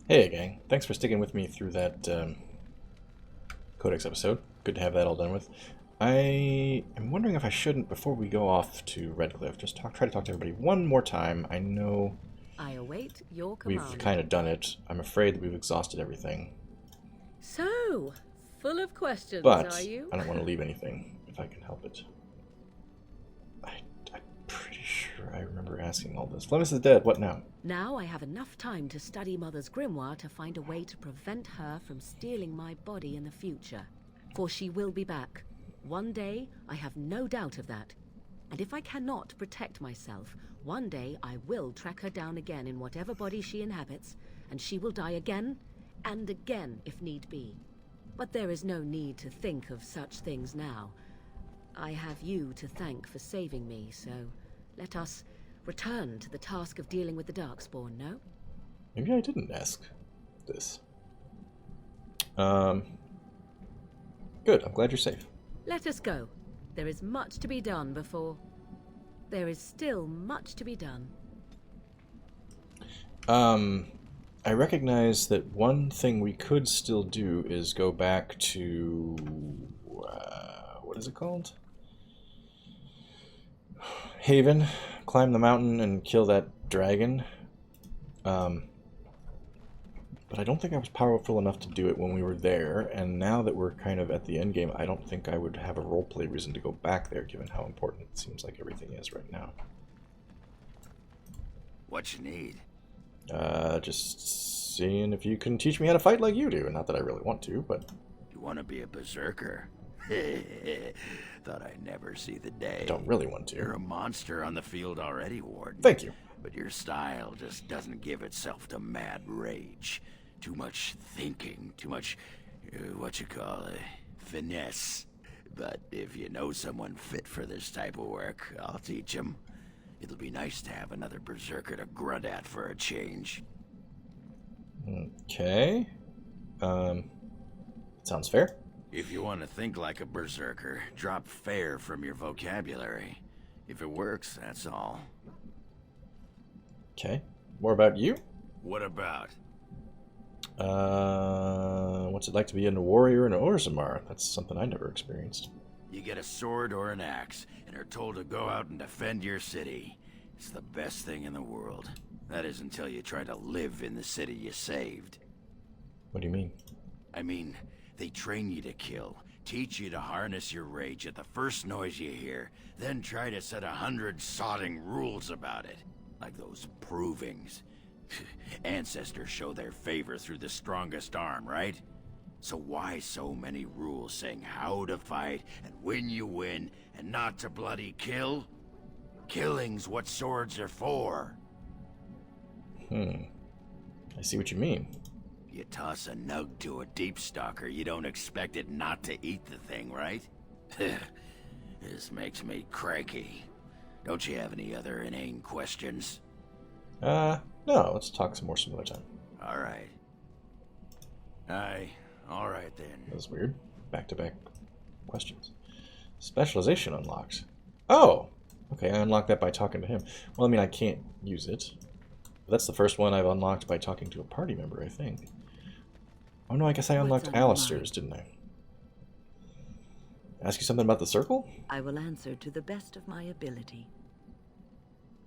Hey gang, thanks for sticking with me through that Codex episode. Good to have that all done with. I am wondering if I shouldn't, before we go off to Redcliffe, just try to talk to everybody one more time. I know I await your we've command. kind of done it. I'm afraid that we've exhausted everything. So, full of questions, are But you? I don't want to leave anything, if I can help it. I'm pretty sure I remember asking all this. Flemis is dead, what now? Now I have enough time to study Mother's grimoire to find a way to prevent her from stealing my body in the future. For she will be back. One day, I have no doubt of that. And if I cannot protect myself, one day I will track her down again in whatever body she inhabits, and she will die again and again if need be. But there is no need to think of such things now. I have you to thank for saving me, so let us return to the task of dealing with the Darkspawn, no? Maybe I didn't ask this. Good, I'm glad you're safe. Let us go. There is much to be done before... There is still much to be done. I recognize that one thing we could still do is go back to... what is it called? Haven, climb the mountain and kill that dragon. But I don't think I was powerful enough to do it when we were there, and now that we're kind of at the end game, I don't think I would have a roleplay reason to go back there, given how important it seems like everything is right now. What you need? Just seeing if you can teach me how to fight like you do. Not that I really want to, but... You want to be a berserker? Thought I'd never see the day. I don't really want to. You're a monster on the field already, Warden. Thank you. But your style just doesn't give itself to mad rage. Too much thinking, too much, what you call it, finesse. But if you know someone fit for this type of work, I'll teach him. It'll be nice to have another berserker to grunt at for a change. Okay. Sounds fair. If you want to think like a berserker, drop fair from your vocabulary. If it works, that's all. Okay. More about you? What about? What's it like to be a warrior in Orzammar? That's something I never experienced. You get a sword or an axe, and are told to go out and defend your city. It's the best thing in the world. That is until you try to live in the city you saved. What do you mean? I mean, they train you to kill, teach you to harness your rage at the first noise you hear, then try to set 100 sodding rules about it. Like those provings. Ancestors show their favor through the strongest arm, right? So why so many rules saying how to fight and when you win and not to bloody kill? Killing's what swords are for. I see what you mean. You toss a nug to a deep stalker, you don't expect it not to eat the thing, right? This makes me cranky. Don't you have any other inane questions? No, let's talk some more some other time. Alright. Alright then. That was weird. Back-to-back questions. Specialization unlocked. Oh! Okay, I unlocked that by talking to him. Well, I mean, I can't use it. But that's the first one I've unlocked by talking to a party member, I think. Oh no, I guess I unlocked Alistair's, didn't I? Ask you something about the circle? I will answer to the best of my ability.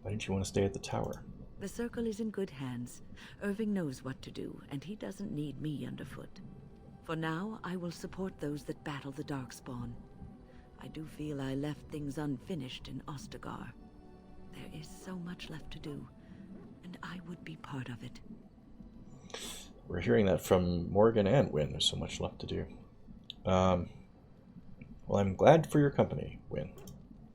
Why didn't you want to stay at the tower? The circle is in good hands. Irving knows what to do, and he doesn't need me underfoot. For now, I will support those that battle the Darkspawn. I do feel I left things unfinished in Ostagar. There is so much left to do, and I would be part of it. We're hearing that from Morgan and Wynn. There's so much left to do. Well, I'm glad for your company, Wynn.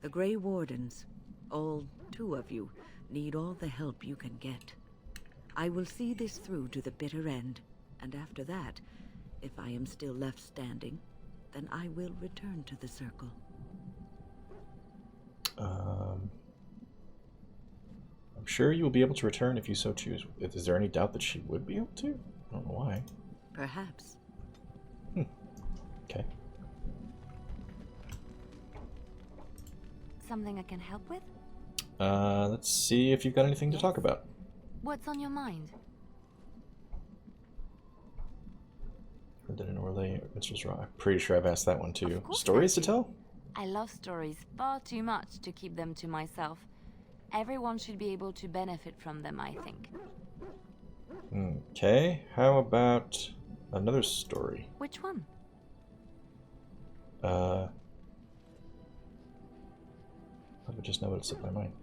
The Grey Wardens, all 2 of you, need all the help you can get. I will see this through to the bitter end, and after that, if I am still left standing, then I will return to the circle. I'm sure you will be able to return if you so choose. Is there any doubt that she would be able to? I don't know why. Perhaps. Okay. Something I can help with? Let's see if you've got anything to talk about. What's on your mind? Did an Orlay Minstrel's Rock. I'm pretty sure I've asked that one too. Of course Stories I to do. tell? I love stories far too much to keep them to myself. Everyone should be able to benefit from them, I think. Okay, how about another story? Which one? I just know what slipped my mind.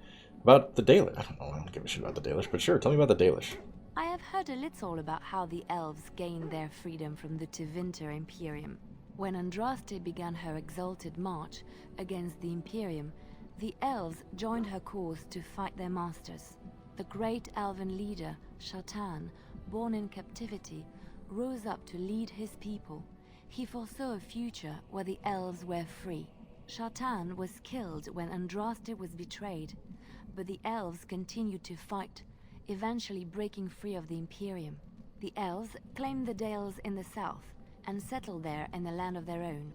About the Dalish. I don't know, I don't give a shit about the Dalish, but sure, tell me about the Dalish. I have heard a little about how the elves gained their freedom from the Tevinter Imperium. When Andraste began her exalted march against the Imperium, the elves joined her cause to fight their masters. The great elven leader, Shatan, born in captivity, rose up to lead his people. He foresaw a future where the elves were free. Shatan was killed when Andraste was betrayed, but the elves continued to fight, eventually breaking free of the Imperium. The elves claimed the Dales in the south and settled there in the land of their own.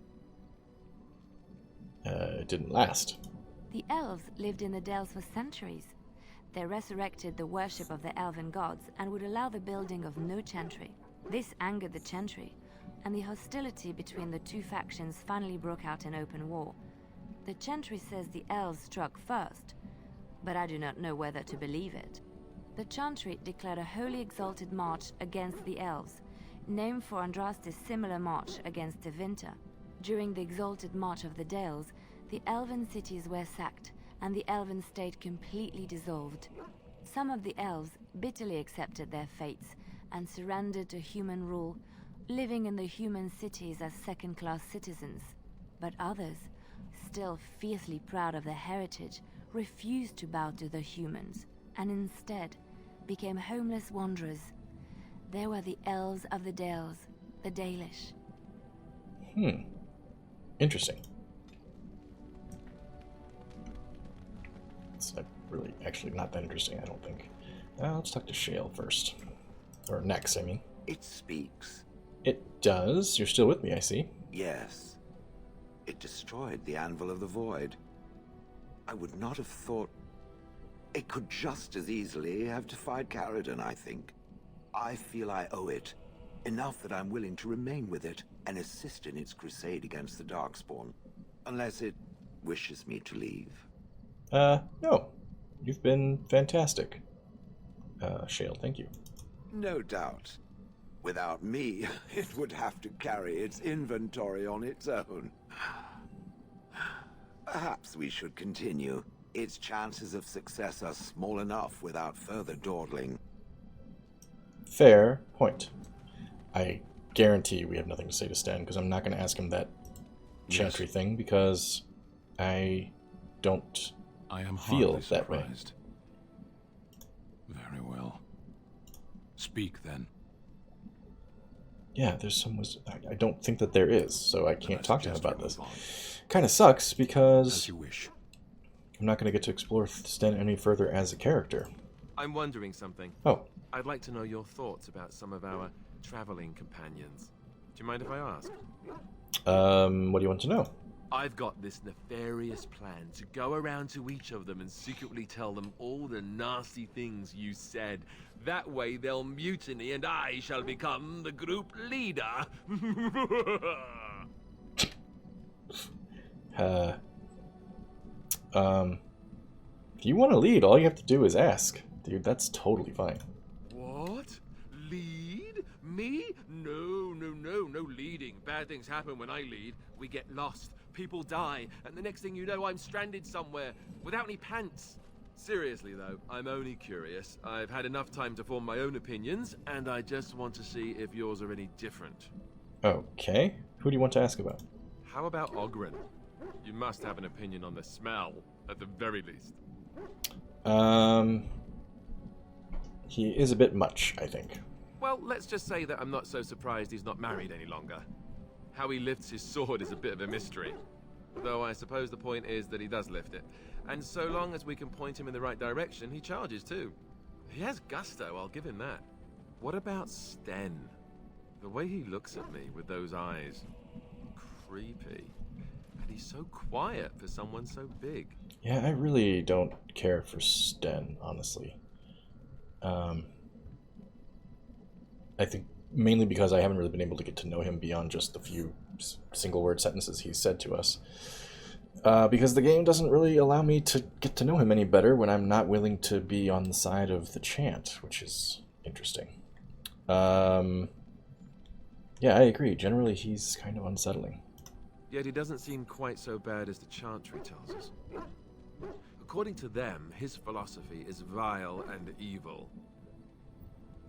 It didn't last. The elves lived in the Dales for centuries. They resurrected the worship of the elven gods and would allow the building of no chantry. This angered the chantry, and the hostility between the two factions finally broke out in open war. The chantry says the elves struck first, but I do not know whether to believe it. The chantry declared a wholly exalted march against the elves, named for Andraste's similar march against Tevinter. During the exalted march of the Dales, the elven cities were sacked, and the elven state completely dissolved. Some of the elves bitterly accepted their fates and surrendered to human rule, living in the human cities as second-class citizens. But others, still fiercely proud of their heritage, refused to bow to the humans, and instead became homeless wanderers. They were the elves of the Dales, the Dalish. Interesting. It's really actually not that interesting, I don't think. Let's talk to Shale first. Or next, I mean. It speaks. It does. You're still with me, I see. Yes. It destroyed the Anvil of the Void. I would not have thought... It could just as easily have defied Caridon, I think. I feel I owe it. Enough that I'm willing to remain with it and assist in its crusade against the Darkspawn. Unless it wishes me to leave. No. You've been fantastic. Shale, thank you. No doubt. Without me, it would have to carry its inventory on its own. Perhaps we should continue. Its chances of success are small enough without further dawdling. Fair point. I guarantee we have nothing to say to Sten, because I'm not going to ask him that chantry thing, because I don't feel that way. Very well. Speak, then. Yeah, there's some wisdom. I don't think that there is, so I can't talk to him about this. Kind of sucks, because As you wish. I'm not going to get to explore Sten any further as a character. I'm wondering something. Oh. I'd like to know your thoughts about some of our traveling companions. Do you mind if I ask? What do you want to know? I've got this nefarious plan to go around to each of them and secretly tell them all the nasty things you said. That way they'll mutiny and I shall become the group leader. If you want to lead, all you have to do is ask. Dude, that's totally fine. What? Lead? Me? No leading. Bad things happen when I lead. We get lost, people die, and the next thing you know I'm stranded somewhere, without any pants. Seriously though, I'm only curious. I've had enough time to form my own opinions, and I just want to see if yours are any different. Okay. Who do you want to ask about? How about Ogren? You must have an opinion on the smell, at the very least. He is a bit much, I think. Well, let's just say that I'm not so surprised he's not married any longer. How he lifts his sword is a bit of a mystery. Though I suppose the point is that he does lift it. And so long as we can point him in the right direction, he charges too. He has gusto, I'll give him that. What about Sten? The way he looks at me with those eyes. Creepy. And he's so quiet for someone so big. Yeah, I really don't care for Sten, honestly. I think mainly because I haven't really been able to get to know him beyond just the few single-word sentences he's said to us. Because the game doesn't really allow me to get to know him any better when I'm not willing to be on the side of the chant, which is interesting. Yeah, I agree. Generally, he's kind of unsettling. Yet he doesn't seem quite so bad as the Chantry tells us. According to them, his philosophy is vile and evil.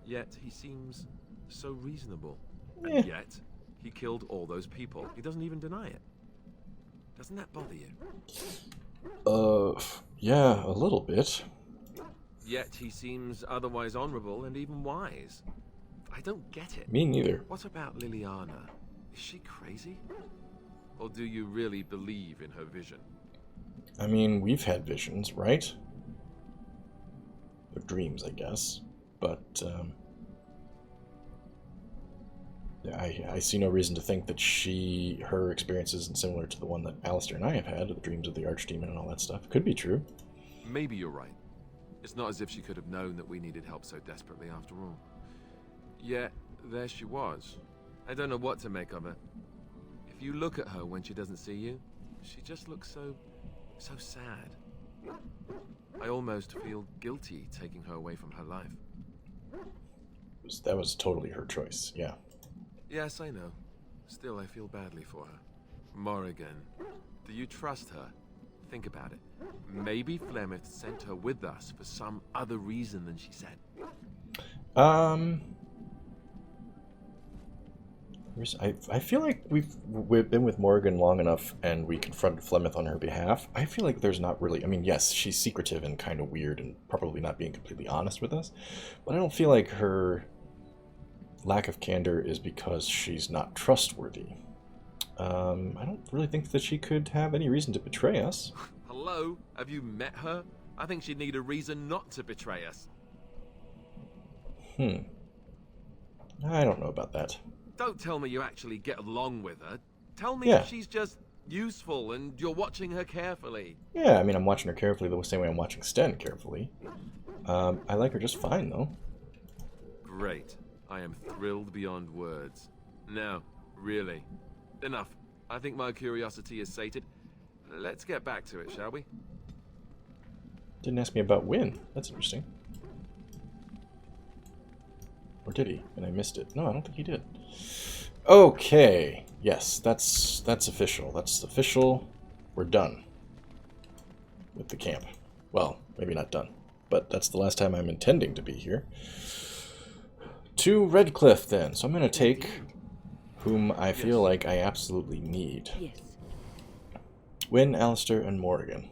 Yet he seems so reasonable. And yet, he killed all those people. He doesn't even deny it. Doesn't that bother you? Yeah, a little bit. Yet he seems otherwise honorable and even wise. I don't get it. Me neither. What about Liliana? Is she crazy? Or do you really believe in her vision? I mean, we've had visions, right? Or dreams, I guess. But, I see no reason to think that her experience isn't similar to the one that Alistair and I have had, the dreams of the Archdemon and all that stuff. Could be true. Maybe you're right. It's not as if she could have known that we needed help so desperately after all. Yet, there she was. I don't know what to make of her. If you look at her when she doesn't see you, she just looks so sad. I almost feel guilty taking her away from her life. That was totally her choice, yeah. Yes, I know. Still, I feel badly for her. Morrigan, do you trust her? Think about it. Maybe Flemeth sent her with us for some other reason than she said. I feel like we've been with Morrigan long enough and we confronted Flemeth on her behalf. I feel like there's not really... I mean, yes, she's secretive and kind of weird and probably not being completely honest with us, but I don't feel like her lack of candor is because she's not trustworthy. I don't really think that she could have any reason to betray us. Hello? Have you met her? I think she'd need a reason not to betray us. I don't know about that. Don't tell me you actually get along with her. Tell me Yeah. if she's just useful and you're watching her carefully. Yeah, I mean, I'm watching her carefully the same way I'm watching Sten carefully. I like her just fine, though. Great. I am thrilled beyond words. Now, really. Enough. I think my curiosity is sated. Let's get back to it, shall we? Didn't ask me about Wynn. That's interesting. Or did he? And I missed it. No, I don't think he did. Okay. Yes, that's official. That's official. We're done with the camp. Well, maybe not done, but that's the last time I'm intending to be here. To Redcliffe, then. So I'm going to take whom I feel like I absolutely need. Yes. Wynn, Alistair, and Morrigan.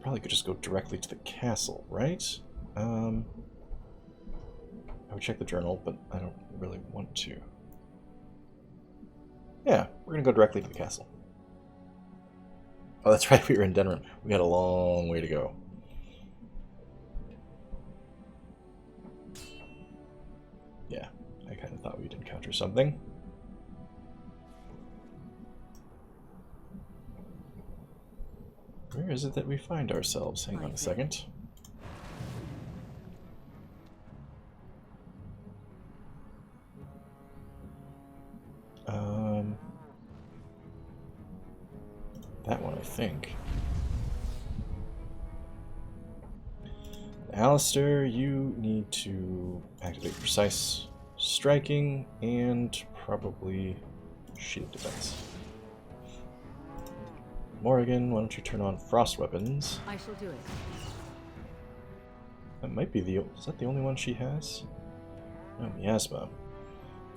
Probably could just go directly to the castle, right? I would check the journal, but I don't really want to. Yeah, we're gonna go directly to the castle. Oh, that's right, we were in Denram. We got a long way to go. Yeah, I kind of thought we'd encounter something. Where is it that we find ourselves? Hang on a second. That one, I think. Alistair, you need to activate precise striking and probably shield defense. Morrigan, why don't you turn on frost weapons? I shall do it. That might be the... Is that the only one she has? No, miasma.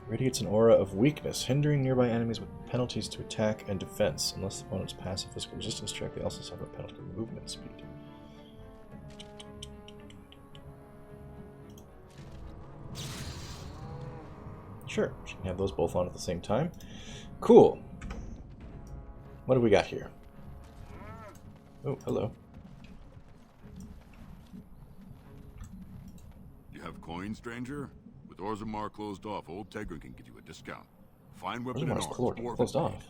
Radiates an aura of weakness, hindering nearby enemies with penalties to attack and defense. Unless the opponent's passive physical resistance check, they also suffer a penalty to movement speed. Sure, she can have those both on at the same time. Cool. What do we got here? Oh, hello. You have coin, stranger? With Orzammar closed off, Old Tegrin can get you a discount. Fine weapon and Orzammar's arms. closed off.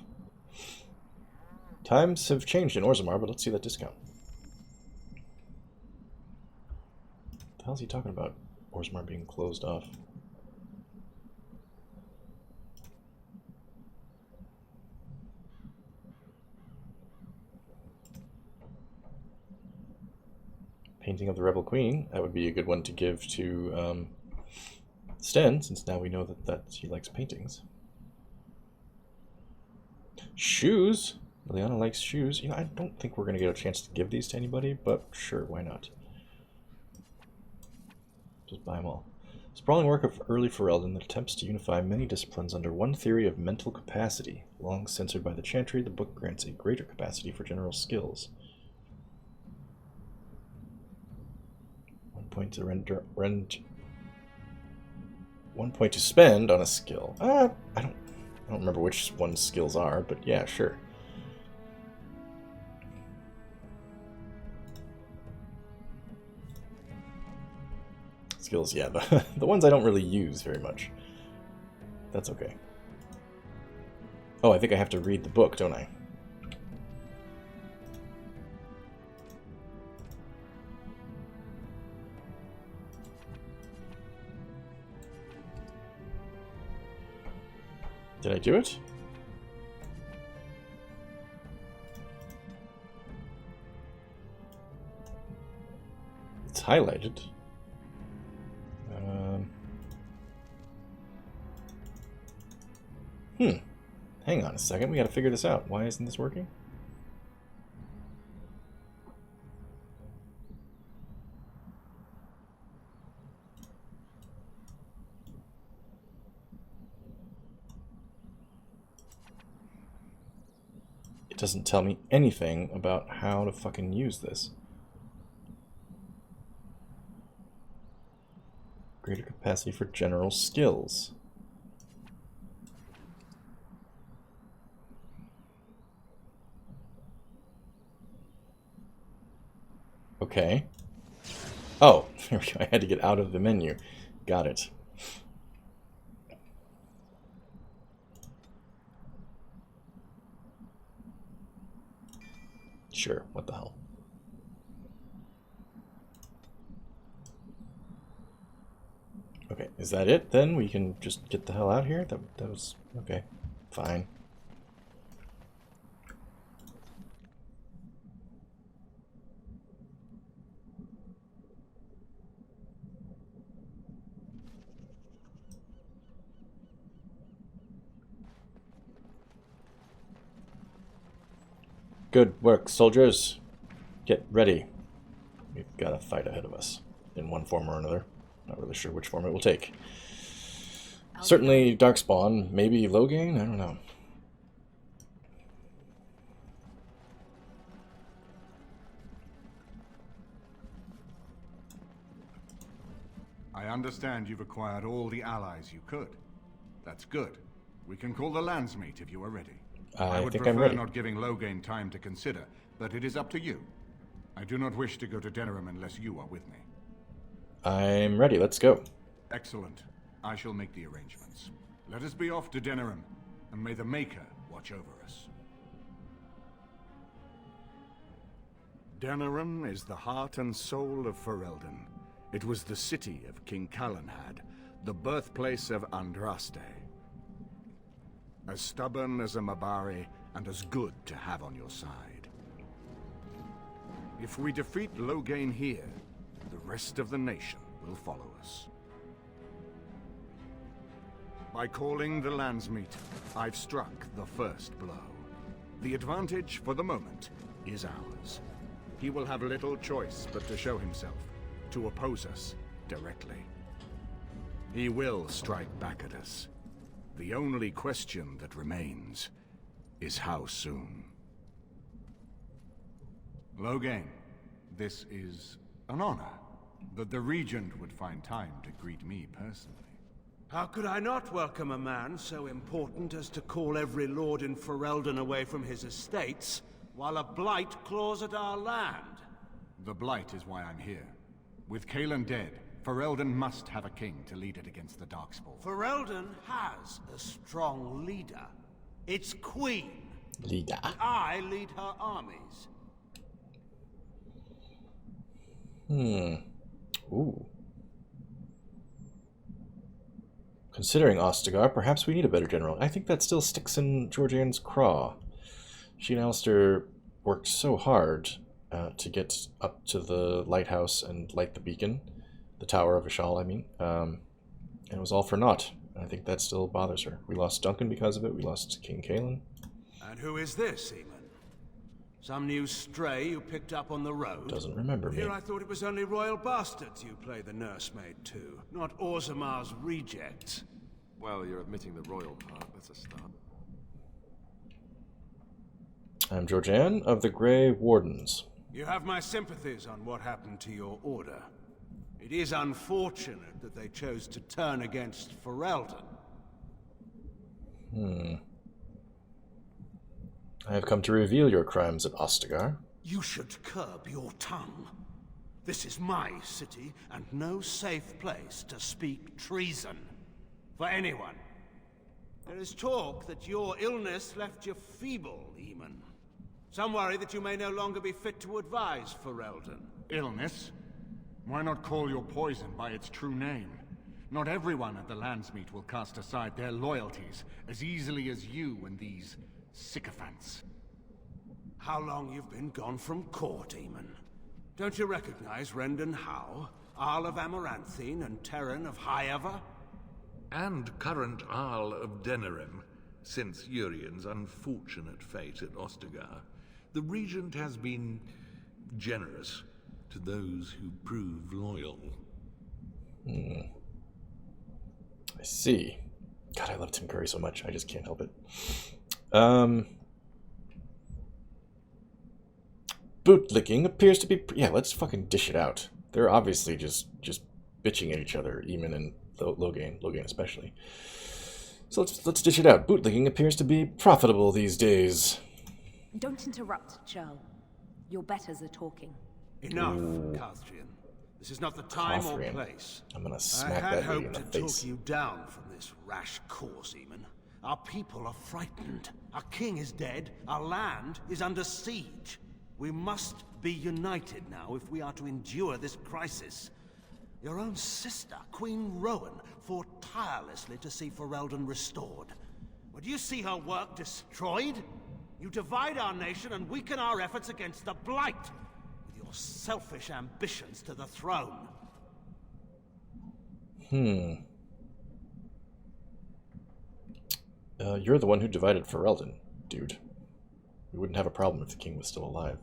Times have changed in Orzammar, but let's see that discount. the hell is he talking about? Orzammar being closed off. Painting of the Rebel Queen. That would be a good one to give to Sten, since now we know that he likes paintings. Shoes. Liliana likes shoes. You know, I don't think we're going to get a chance to give these to anybody, but sure, why not? Just buy them all. Sprawling work of early Ferelden that attempts to unify many disciplines under one theory of mental capacity. Long censored by the Chantry, the book grants a greater capacity for general skills. 1 point to one point to spend on a skill. I don't remember which one's skills are, but yeah, sure. Skills, yeah, the ones I don't really use very much. That's okay. Oh, I think I have to read the book, don't I? Did I do it? It's highlighted. Hang on a second, we gotta figure this out. Why isn't this working? It doesn't tell me anything about how to fucking use this. Greater capacity for general skills. Okay. Oh, there we go. I had to get out of the menu. Got it. Sure, what the hell. Okay, is that it then? We can just get the hell out here? That was... okay, fine. Good work, soldiers. Get ready. We've got a fight ahead of us, in one form or another. Not really sure which form it will take. Certainly Darkspawn, maybe Loghain, I don't know. I understand you've acquired all the allies you could. That's good. We can call the Landsmeet if you are ready. I would think I'm prefer ready. not giving Loghain time to consider, but it is up to you. I do not wish to go to Denerim unless you are with me. I'm ready, let's go. Excellent. I shall make the arrangements. Let us be off to Denerim, and may the Maker watch over us. Denerim is the heart and soul of Ferelden. It was the city of King Calenhad, the birthplace of Andraste. As stubborn as a Mabari, and as good to have on your side. If we defeat Loghain here, the rest of the nation will follow us. By calling the Landsmeet, I've struck the first blow. The advantage, for the moment, is ours. He will have little choice but to show himself, to oppose us directly. He will strike back at us. The only question that remains is how soon. Loghain, this is an honor that the Regent would find time to greet me personally. How could I not welcome a man so important as to call every lord in Ferelden away from his estates, while a blight claws at our land? The Blight is why I'm here. With Cailan dead, Ferelden must have a king to lead it against the Darkspawn. Ferelden has a strong leader. Its queen. Leader. I lead her armies. Ooh. Considering Ostagar, perhaps we need a better general. I think that still sticks in Georgianne's craw. She and Alistair worked so hard to get up to the lighthouse and light the beacon, the Tower of Ishal, I mean, and it was all for naught. I think that still bothers her. We lost Duncan because of it. We lost King Kalen. And who is this, Eamon? Some new stray you picked up on the road? Doesn't remember me. Here I thought it was only royal bastards you play the nursemaid to, not Orzamar's rejects. Well, you're admitting the royal part. That's a start. I'm Georgianne of the Grey Wardens. You have my sympathies on what happened to your order. It is unfortunate that they chose to turn against Ferelden. I have come to reveal your crimes at Ostagar. You should curb your tongue. This is my city, and no safe place to speak treason. For anyone. There is talk that your illness left you feeble, Eamon. Some worry that you may no longer be fit to advise Ferelden. Illness? Why not call your poison by its true name? Not everyone at the Landsmeet will cast aside their loyalties as easily as you and these sycophants. How long you've been gone from court, Eamon? Don't you recognize Rendon Howe, Arl of Amaranthine, and Terran of Highever? And current Arl of Denerim, since Urien's unfortunate fate at Ostagar. The Regent has been generous to those who prove loyal. I see. God, I love Tim Curry so much. I just can't help it. Bootlicking appears to be... Yeah, let's fucking dish it out. They're obviously just bitching at each other, Eamon and Logain especially. So let's dish it out. Bootlicking appears to be profitable these days. Don't interrupt, Churl. Your betters are talking. Enough, Carthrian. This is not the time or place. I'm gonna smack that lady in the I had hoped to face. talk you down from this rash course, Eamon. Our people are frightened. Our king is dead. Our land is under siege. We must be united now if we are to endure this crisis. Your own sister, Queen Rowan, fought tirelessly to see Ferelden restored. Would you see her work destroyed? You divide our nation and weaken our efforts against the Blight, with your selfish ambitions to the throne. You're the one who divided Ferelden, dude. We wouldn't have a problem if the king was still alive.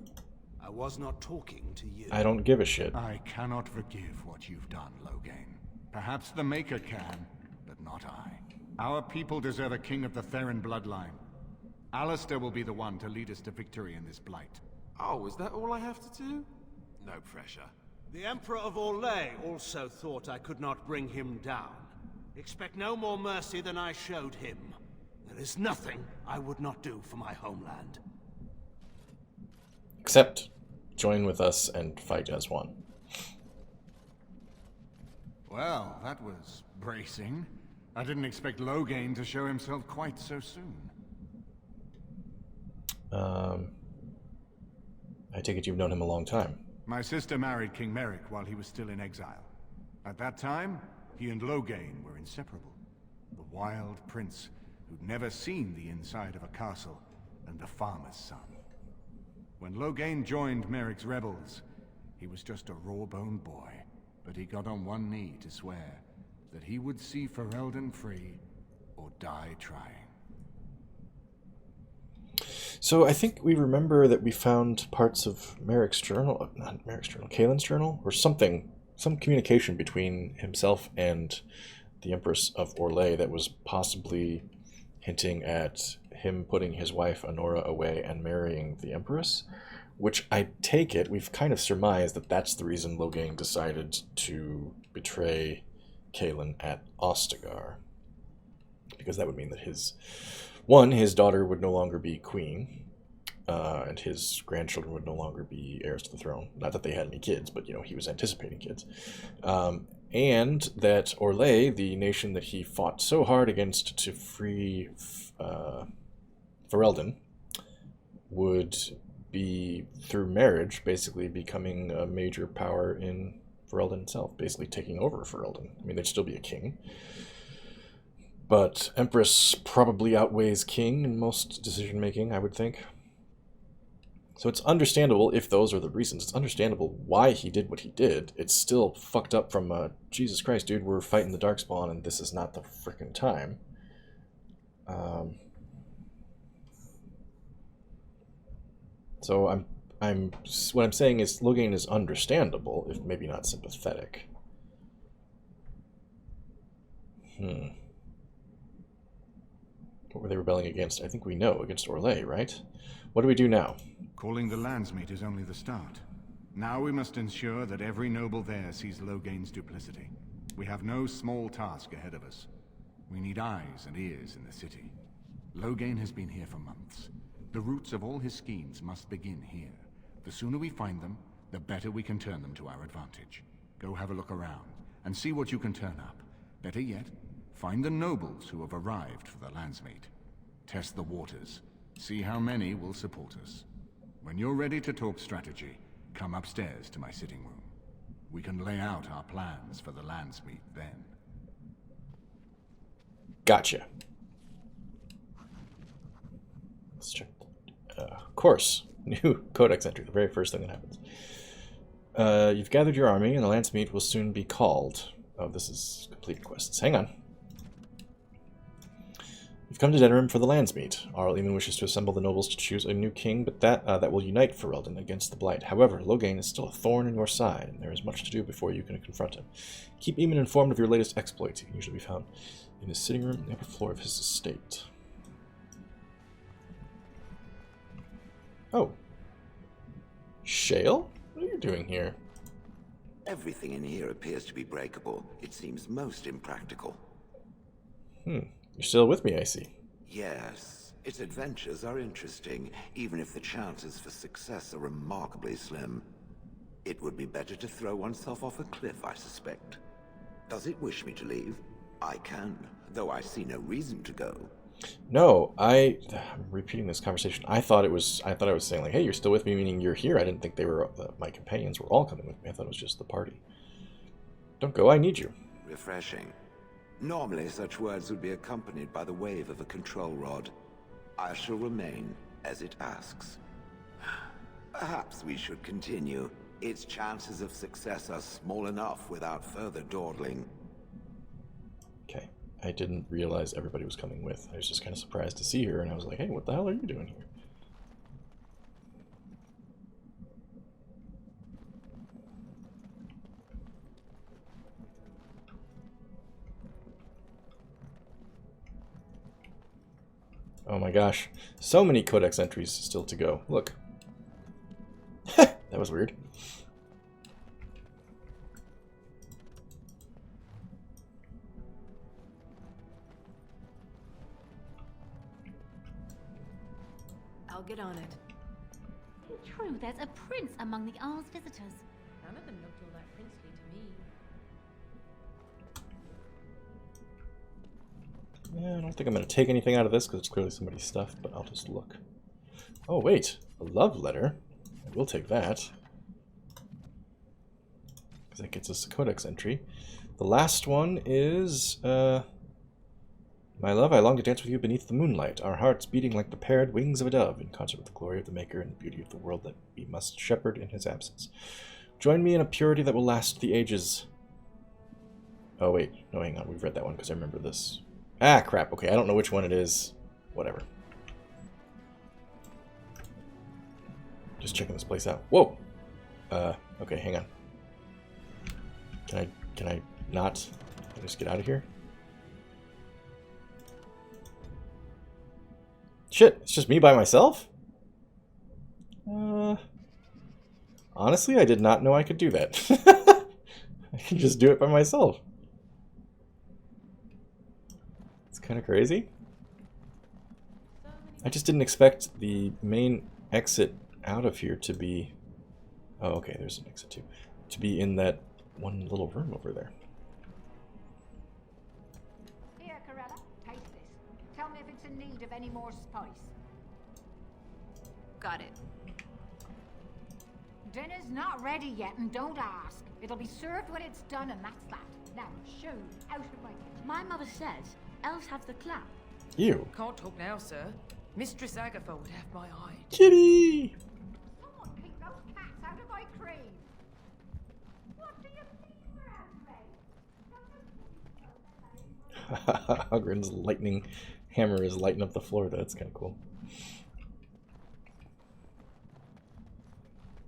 I was not talking to you. I don't give a shit. I cannot forgive what you've done, Logain. Perhaps the Maker can, but not I. Our people deserve a king of the Theron bloodline. Alistair will be the one to lead us to victory in this blight. Oh, is that all I have to do? No pressure. The Emperor of Orlais also thought I could not bring him down. Expect no more mercy than I showed him. There is nothing I would not do for my homeland. Except join with us and fight as one. Well, that was bracing. I didn't expect Logain to show himself quite so soon. I take it you've known him a long time. My sister married King Merrick while he was still in exile. At that time, he and Logain were inseparable. The wild prince who'd never seen the inside of a castle, and the farmer's son. When Logain joined Merrick's rebels, he was just a raw-boned boy, but he got on one knee to swear that he would see Ferelden free or die trying. So I think we remember that we found parts of Merrick's journal, not Merrick's journal, Kalen's journal, or something, some communication between himself and the Empress of Orlais that was possibly hinting at him putting his wife Honora away and marrying the Empress, which I take it, we've kind of surmised that that's the reason Logain decided to betray Kalen at Ostagar. Because that would mean that his daughter would no longer be queen, and his grandchildren would no longer be heirs to the throne. Not that they had any kids, but, you know, he was anticipating kids. And that Orlais, the nation that he fought so hard against to free Ferelden, would be, through marriage, basically becoming a major power in Ferelden itself, basically taking over Ferelden. I mean, there'd still be a king, But Empress probably outweighs King in most decision-making, I would think. So it's understandable if those are the reasons. It's understandable why he did what he did. It's still fucked up from, Jesus Christ, dude, we're fighting the Darkspawn and this is not the frickin' time. So what I'm saying is Loghain is understandable, if maybe not sympathetic. What were they rebelling against? I think we know, against Orlais, right? What do we do now? Calling the Landsmeet is only the start. Now we must ensure that every noble there sees Loghain's duplicity. We have no small task ahead of us. We need eyes and ears in the city. Loghain has been here for months. The roots of all his schemes must begin here. The sooner we find them, the better we can turn them to our advantage. Go have a look around, and see what you can turn up. Better yet, find the nobles who have arrived for the Landsmeet. Test the waters. See how many will support us. When you're ready to talk strategy, come upstairs to my sitting room. We can lay out our plans for the Landsmeet then. Gotcha. Let's check. Of course. New codex entry, the very first thing that happens. You've gathered your army, and the Landsmeet will soon be called. Oh, this is completed quests. Hang on. You've come to Denerim for the Landsmeet. Arl Eamon wishes to assemble the nobles to choose a new king, but that will unite Ferelden against the Blight. However, Loghain is still a thorn in your side, and there is much to do before you can confront him. Keep Eamon informed of your latest exploits. He can usually be found in his sitting room on the upper floor of his estate. Oh. Shale? What are you doing here? Everything in here appears to be breakable. It seems most impractical. You're still with me, I see. Yes, its adventures are interesting, even if the chances for success are remarkably slim. It would be better to throw oneself off a cliff, I suspect. Does it wish me to leave? I can, though I see no reason to go. No, I'm repeating this conversation. I thought I was saying like, hey, you're still with me, meaning you're here. I didn't think they were my companions were all coming with me. I thought it was just the party. Don't go, I need you. Refreshing. Normally such words would be accompanied by the wave of a control rod. I shall remain as it asks. Perhaps we should continue. Its chances of success are small enough without further dawdling. Okay. I didn't realize everybody was coming with. I was just kind of surprised to see her, and I was like, hey, what the hell are you doing here? Oh my gosh. So many codex entries still to go. Look. That was weird. I'll get on it. True, there's a prince among the Arl's visitors. None of them looked all that princely to me. Yeah, I don't think I'm going to take anything out of this because it's clearly somebody's stuff, but I'll just look. Oh, wait. A love letter. I will take that. Because that gets us a codex entry. The last one is, my love, I long to dance with you beneath the moonlight, our hearts beating like the paired wings of a dove, in concert with the glory of the Maker and the beauty of the world that we must shepherd in his absence. Join me in a purity that will last the ages. Oh, wait. No, hang on. We've read that one because I remember this. Ah, crap. Okay, I don't know which one it is. Whatever. Just checking this place out. Whoa! Okay, hang on. Can I not just get out of here? Shit, it's just me by myself? Honestly, I did not know I could do that. I can just do it by myself. It's kind of crazy. I just didn't expect the main exit out of here to be... Oh, okay, there's an exit too. To be in that one little room over there. Here, Corella, taste this. Tell me if it's in need of any more spice. Got it. Dinner's not ready yet, and don't ask. It'll be served when it's done, and that's that. Now, shoo, out of my kitchen. My mother says Elves have the clap. You. Can't talk now, sir. Mistress Agatha would have my eye. Kitty! Someone keep those cats out of my cream. What do you think, Bradley? Hogren's lightning hammer is lighting up the floor. That's kind of cool.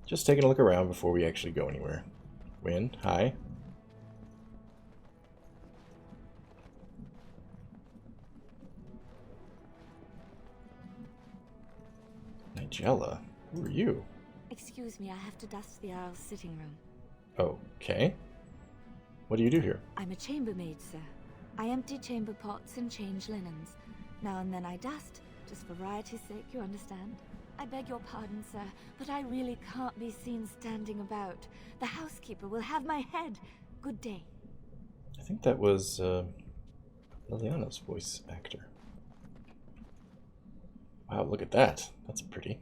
Just taking a look around before we actually go anywhere. Win, hi. Nigella, who are you? Excuse me, I have to dust the Earl's sitting room. Okay. What do you do here? I'm a chambermaid, sir. I empty chamber pots and change linens. Now and then I dust, just for variety's sake, you understand? I beg your pardon, sir, but I really can't be seen standing about. The housekeeper will have my head. Good day. I think that was Liliana's voice actor. Wow, look at that. That's pretty.